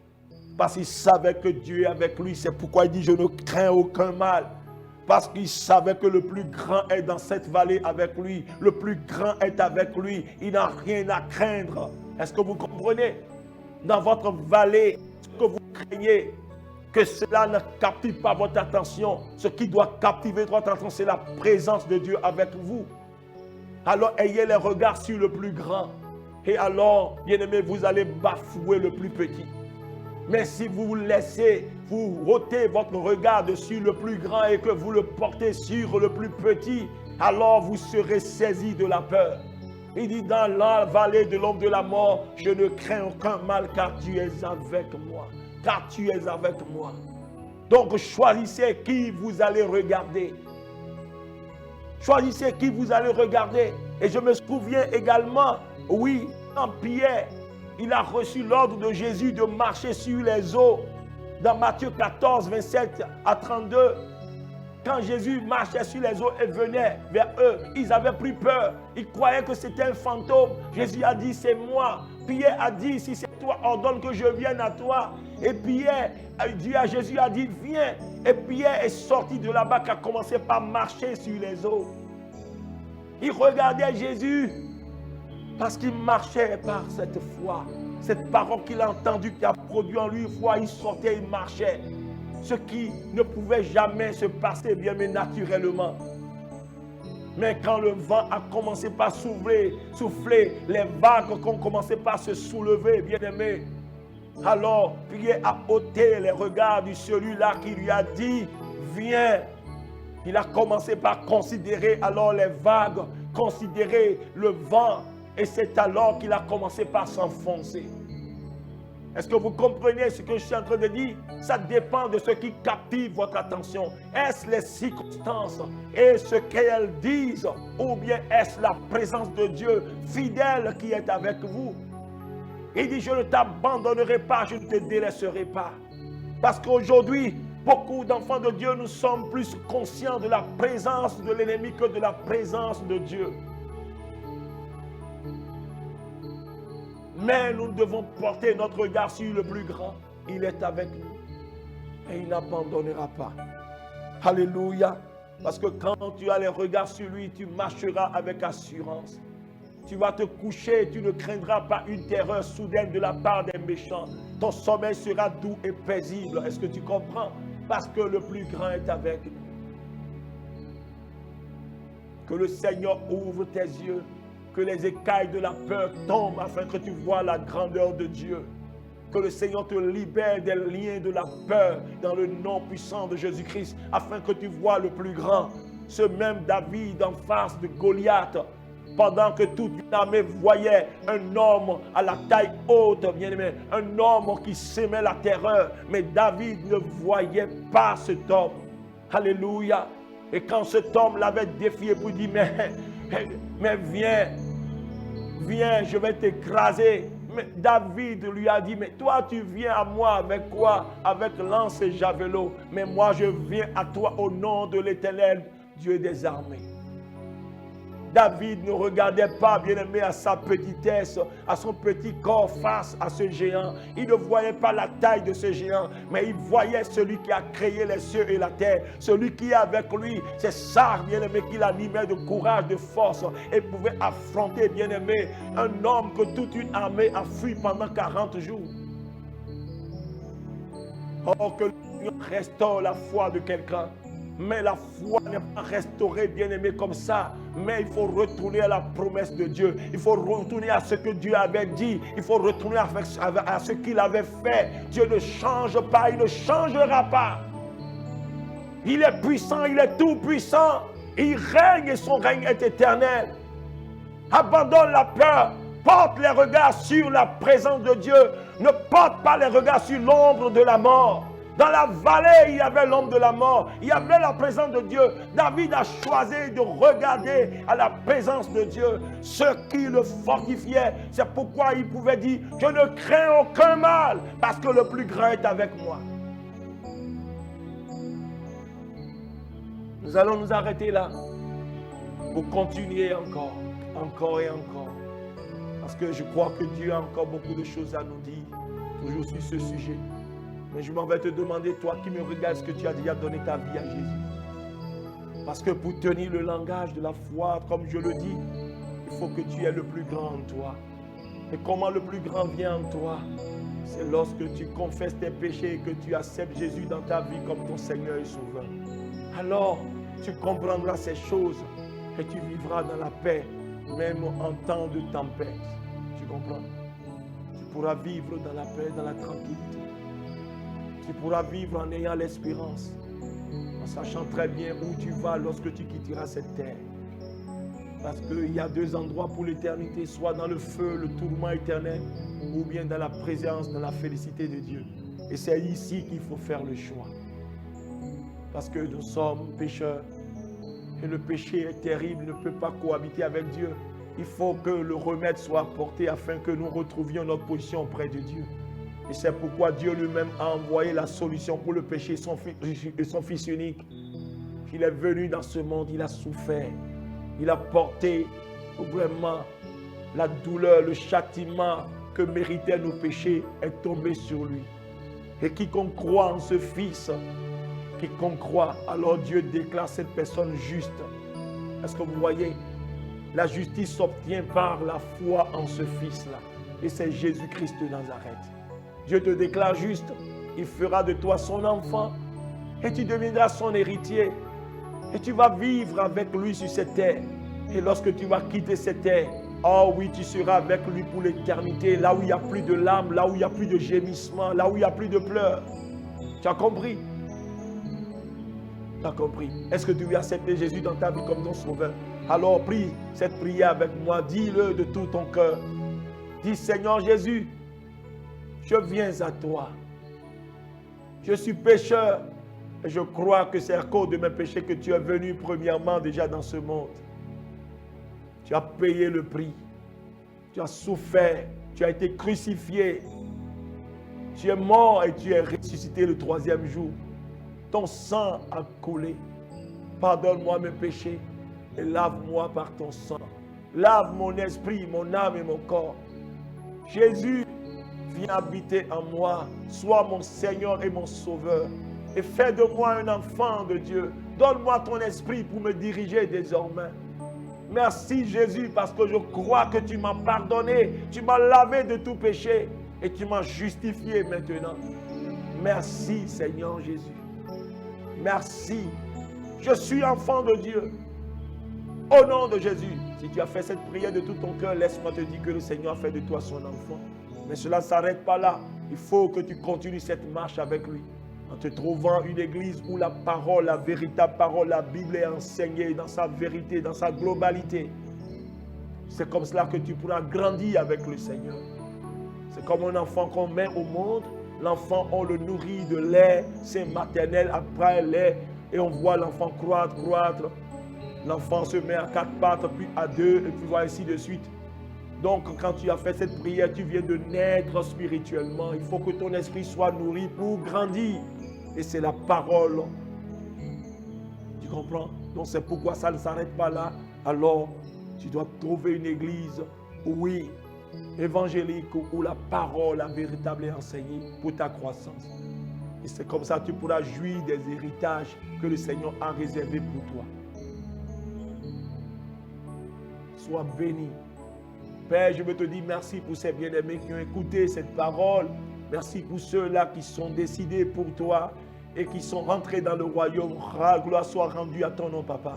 Speaker 1: Parce qu'il savait que Dieu est avec lui. C'est pourquoi il dit, je ne crains aucun mal. Parce qu'il savait que le plus grand est dans cette vallée avec lui. Le plus grand est avec lui. Il n'a rien à craindre. Est-ce que vous comprenez? Dans votre vallée, ce que vous craignez, que cela ne captive pas votre attention. Ce qui doit captiver votre attention, c'est la présence de Dieu avec vous. Alors ayez les regards sur le plus grand. Et alors, bien-aimés, vous allez bafouer le plus petit. Mais si vous laissez, vous ôtez votre regard sur le plus grand et que vous le portez sur le plus petit, alors vous serez saisis de la peur. Il dit, dans la vallée de l'ombre de la mort, je ne crains aucun mal, car tu es avec moi. Car tu es avec moi. Donc choisissez qui vous allez regarder. Choisissez qui vous allez regarder. Et je me souviens également, oui, quand Pierre, il a reçu l'ordre de Jésus de marcher sur les eaux. Dans Matthieu 14, 27 à 32, quand Jésus marchait sur les eaux et venait vers eux, ils avaient pris peur. Ils croyaient que c'était un fantôme. Jésus a dit, c'est moi. Pierre a dit, si c'est toi, ordonne que je vienne à toi. Et Pierre, Jésus a dit, viens. Et Pierre est sorti de là-bas, qui a commencé par marcher sur les eaux. Il regardait Jésus parce qu'il marchait par cette foi. Cette parole qu'il a entendue, qui a produit en lui une foi, il sortait, il marchait. Ce qui ne pouvait jamais se passer bien, mais naturellement. Mais quand le vent a commencé par souffler, les vagues ont commencé par se soulever, bien aimé. Alors, Pierre a ôté les regards de celui-là qui lui a dit, viens. Il a commencé par considérer alors les vagues, considérer le vent. Et c'est alors qu'il a commencé par s'enfoncer. Est-ce que vous comprenez ce que je suis en train de dire? Ça dépend de ce qui captive votre attention. Est-ce les circonstances et ce qu'elles disent? Ou bien est-ce la présence de Dieu fidèle qui est avec vous? Il dit, je ne t'abandonnerai pas, je ne te délaisserai pas. Parce qu'aujourd'hui, beaucoup d'enfants de Dieu, nous sommes plus conscients de la présence de l'ennemi que de la présence de Dieu. Mais nous devons porter notre regard sur le plus grand. Il est avec nous. Et il n'abandonnera pas. Alléluia. Parce que quand tu as les regards sur lui, tu marcheras avec assurance. Tu vas te coucher, tu ne craindras pas une terreur soudaine de la part des méchants. Ton sommeil sera doux et paisible. Est-ce que tu comprends? Parce que le plus grand est avec nous. Que le Seigneur ouvre tes yeux. Que les écailles de la peur tombent afin que tu vois la grandeur de Dieu. Que le Seigneur te libère des liens de la peur dans le nom puissant de Jésus-Christ afin que tu vois le plus grand. Ce même David en face de Goliath, pendant que toute une armée voyait un homme à la taille haute, bien-aimé, un homme qui sémait la terreur, mais David ne voyait pas cet homme. Alléluia. Et quand cet homme l'avait défié pour dire, mais viens, je vais t'écraser. Mais David lui a dit, mais toi tu viens à moi avec quoi? Avec lance et javelot. Mais moi je viens à toi au nom de l'Éternel, Dieu des armées. David ne regardait pas, bien-aimé, à sa petitesse, à son petit corps face à ce géant. Il ne voyait pas la taille de ce géant, mais il voyait celui qui a créé les cieux et la terre. Celui qui est avec lui, c'est ça, bien-aimé, qui l'animait de courage, de force, et pouvait affronter, bien-aimé, un homme que toute une armée a fui pendant 40 jours. Or que le Seigneur restaure la foi de quelqu'un. Mais la foi n'est pas restaurée, bien-aimé, comme ça. Mais il faut retourner à la promesse de Dieu. Il faut retourner à ce que Dieu avait dit. Il faut retourner à ce qu'il avait fait. Dieu ne change pas, il ne changera pas. Il est puissant, il est tout puissant. Il règne et son règne est éternel. Abandonne la peur. Porte les regards sur la présence de Dieu. Ne porte pas les regards sur l'ombre de la mort. Dans la vallée, il y avait l'ombre de la mort. Il y avait la présence de Dieu. David a choisi de regarder à la présence de Dieu. Ce qui le fortifiait. C'est pourquoi il pouvait dire, je ne crains aucun mal, parce que le plus grand est avec moi. Nous allons nous arrêter là. Pour continuer encore et encore. Parce que je crois que Dieu a encore beaucoup de choses à nous dire. Toujours sur ce sujet. Mais je m'en vais te demander, toi qui me regardes, est-ce que tu as déjà donné ta vie à Jésus? Parce que pour tenir le langage de la foi, comme je le dis, il faut que tu aies le plus grand en toi. Et comment le plus grand vient en toi? C'est lorsque tu confesses tes péchés et que tu acceptes Jésus dans ta vie comme ton Seigneur et Sauveur. Alors, tu comprendras ces choses et tu vivras dans la paix, même en temps de tempête. Tu comprends? Tu pourras vivre dans la paix, dans la tranquillité. Tu pourras vivre en ayant l'espérance, en sachant très bien où tu vas lorsque tu quitteras cette terre. Parce qu'il y a 2 endroits pour l'éternité, soit dans le feu, le tourment éternel, ou bien dans la présence, dans la félicité de Dieu. Et c'est ici qu'il faut faire le choix. Parce que nous sommes pécheurs. Et le péché est terrible, ne peut pas cohabiter avec Dieu. Il faut que le remède soit apporté afin que nous retrouvions notre position auprès de Dieu. Et c'est pourquoi Dieu lui-même a envoyé la solution pour le péché de son Fils unique. Il est venu dans ce monde, il a souffert. Il a porté vraiment la douleur, le châtiment que méritaient nos péchés est tombé sur lui. Et quiconque croit en ce Fils, quiconque croit, alors Dieu déclare cette personne juste. Est-ce que vous voyez? La justice s'obtient par la foi en ce Fils-là. Et c'est Jésus-Christ de Nazareth. Dieu te déclare juste. Il fera de toi son enfant. Et tu deviendras son héritier. Et tu vas vivre avec lui sur cette terre. Et lorsque tu vas quitter cette terre, oh oui, tu seras avec lui pour l'éternité. Là où il n'y a plus de larmes, là où il n'y a plus de gémissements, là où il n'y a plus de pleurs. Tu as compris? Tu as compris? Est-ce que tu veux accepter Jésus dans ta vie comme ton sauveur? Alors prie cette prière avec moi, dis-le de tout ton cœur. Dis, Seigneur Jésus, je viens à toi. Je suis pécheur et je crois que c'est à cause de mes péchés que tu es venu premièrement déjà dans ce monde. Tu as payé le prix. Tu as souffert. Tu as été crucifié. Tu es mort et tu es ressuscité le 3e jour. Ton sang a coulé. Pardonne-moi mes péchés. Et lave-moi par ton sang. Lave mon esprit, mon âme et mon corps. Jésus, viens habiter en moi. Sois mon Seigneur et mon Sauveur. Et fais de moi un enfant de Dieu. Donne-moi ton esprit pour me diriger désormais. Merci Jésus parce que je crois que tu m'as pardonné. Tu m'as lavé de tout péché. Et tu m'as justifié maintenant. Merci Seigneur Jésus. Merci. Je suis enfant de Dieu. Au nom de Jésus, si tu as fait cette prière de tout ton cœur, laisse-moi te dire que le Seigneur a fait de toi son enfant. Mais cela ne s'arrête pas là. Il faut que tu continues cette marche avec lui. En te trouvant une église où la parole, la véritable parole, la Bible est enseignée dans sa vérité, dans sa globalité. C'est comme cela que tu pourras grandir avec le Seigneur. C'est comme un enfant qu'on met au monde. L'enfant, on le nourrit de lait, c'est maternel, après lait. Et on voit l'enfant croître. L'enfant se met à 4 pattes, puis à 2, et puis voilà ainsi de suite. Donc, quand tu as fait cette prière, tu viens de naître spirituellement. Il faut que ton esprit soit nourri pour grandir. Et c'est la parole. Tu comprends? Donc, c'est pourquoi ça ne s'arrête pas là. Alors, tu dois trouver une église, oui, évangélique, où la parole, la véritable est enseignée pour ta croissance. Et c'est comme ça que tu pourras jouir des héritages que le Seigneur a réservés pour toi. Sois béni. Père, je veux te dire merci pour ces bien-aimés qui ont écouté cette parole. Merci pour ceux-là qui sont décidés pour toi et qui sont rentrés dans le royaume. Gloire soit rendue à ton nom, Papa.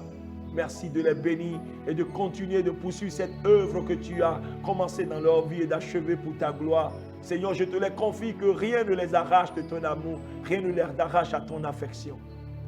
Speaker 1: Merci de les bénir et de continuer de poursuivre cette œuvre que tu as commencé dans leur vie et d'achever pour ta gloire. Seigneur, je te les confie que rien ne les arrache de ton amour, rien ne les arrache à ton affection.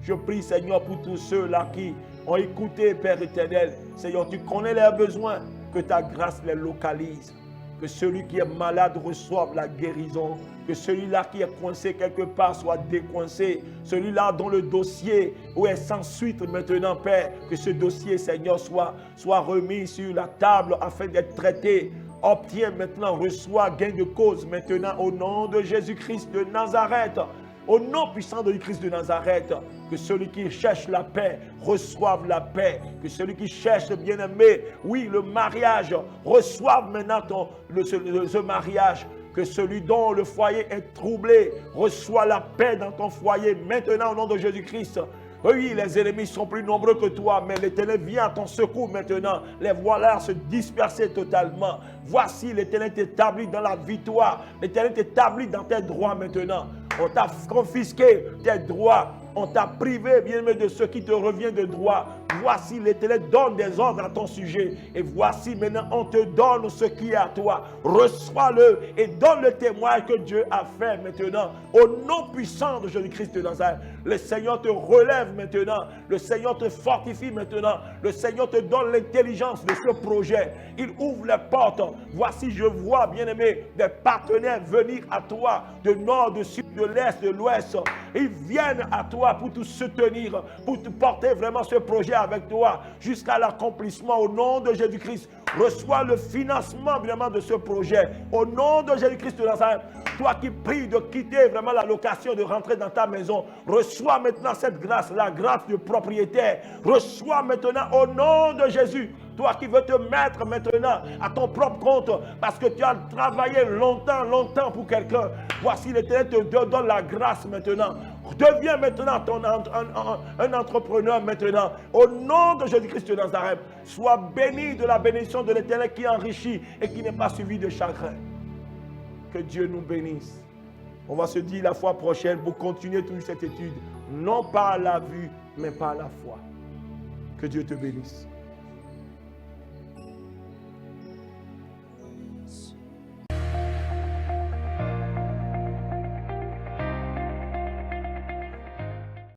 Speaker 1: Je prie, Seigneur, pour tous ceux-là qui ont écouté, Père éternel. Seigneur, tu connais leurs besoins, que ta grâce les localise. Que celui qui est malade reçoive la guérison. Que celui-là qui est coincé quelque part soit décoincé. Celui-là dont le dossier est sans suite maintenant, Père, que ce dossier, Seigneur, soit remis sur la table afin d'être traité. Obtiens maintenant, reçois gain de cause maintenant au nom de Jésus-Christ de Nazareth. Au nom puissant de Christ de Nazareth, que celui qui cherche la paix reçoive la paix. Que celui qui cherche le bien-aimé, oui, le mariage, reçoive maintenant ce mariage. Que celui dont le foyer est troublé reçoit la paix dans ton foyer maintenant au nom de Jésus-Christ. Oui, les ennemis sont plus nombreux que toi, mais l'Éternel vient à ton secours maintenant. Les voilà se disperser totalement. Voici l'Éternel t'établit dans la victoire. L'Éternel t'établit dans tes droits maintenant. On t'a confisqué tes droits. On t'a privé, bien-aimé, de ce qui te revient de droit. Voici l'Éternel donne des ordres à ton sujet. Et voici maintenant, on te donne ce qui est à toi. Reçois-le et donne le témoin que Dieu a fait maintenant. Au nom puissant de Jésus-Christ de Nazareth, le Seigneur te relève maintenant. Le Seigneur te fortifie maintenant. Le Seigneur te donne l'intelligence de ce projet. Il ouvre les portes. Voici, je vois, bien-aimé, des partenaires venir à toi de nord, de sud, de l'est, de l'ouest. Ils viennent à toi pour te soutenir, pour te porter vraiment ce projet avec toi jusqu'à l'accomplissement au nom de Jésus-Christ. Reçois le financement vraiment de ce projet au nom de Jésus-Christ de Nazareth. Toi qui pries de quitter vraiment la location, de rentrer dans ta maison, reçois maintenant cette grâce, la grâce de propriétaire. Reçois maintenant au nom de Jésus. Toi qui veux te mettre maintenant à ton propre compte parce que tu as travaillé longtemps pour quelqu'un. Voici l'Éternel te donne la grâce maintenant. Deviens maintenant un entrepreneur maintenant. Au nom de Jésus-Christ de Nazareth, sois béni de la bénédiction de l'Éternel qui enrichit et qui n'est pas suivi de chagrin. Que Dieu nous bénisse. On va se dire la fois prochaine pour continuer toute cette étude. Non pas à la vue, mais par la foi. Que Dieu te bénisse.